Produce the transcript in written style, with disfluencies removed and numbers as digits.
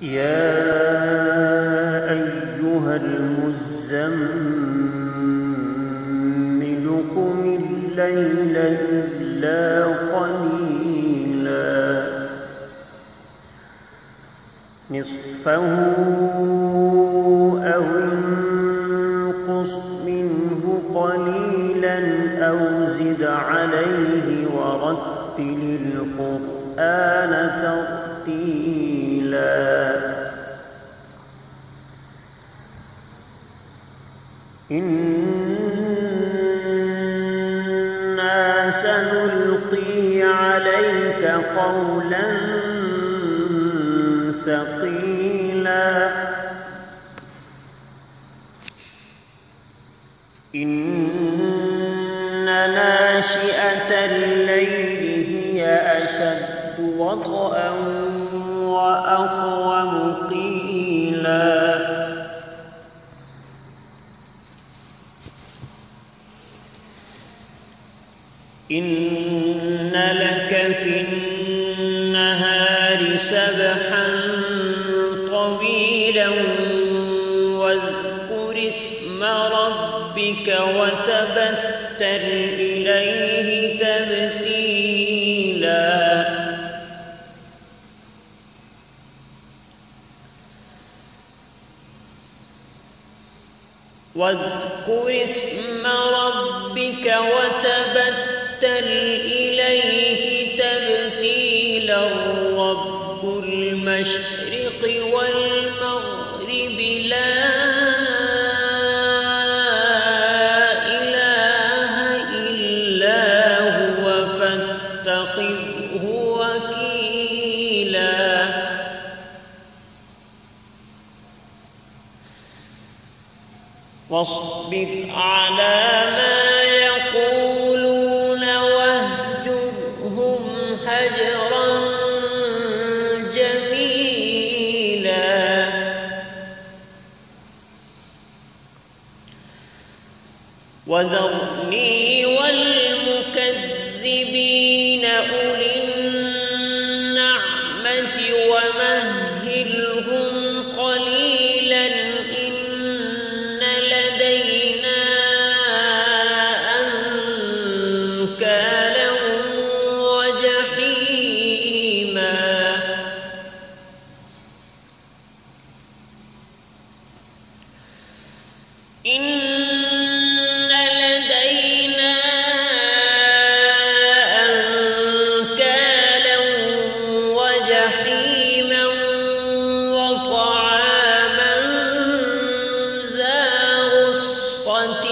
يا أيها المزمل قم الليل إلا قليلا نصفه أو انقص منه قليلا أو زد عليه ورتل القرآن ترتيلا إنا سنلقي عليك قولا ثقيلا إن ناشئة الليل هي أشد وطئا وأقوم قيلا إن لك في النهار سبحا طويلا واذكر اسم ربك وتبتل إليه تبتيلا واذكر اسم ربك وتبتل إليه تبتيلا رب المشرق والمغرب لا إله إلا هو فاتخذه وكيلا واصبر على ما يقولون واهجرهم هجرا جميلا وذرني والمكذبين أولي النعمة ومهلهم قليلا إن لدينا أنكالا وجحيما إن لدينا أنكالا وجحيما وطعاما ذا غصة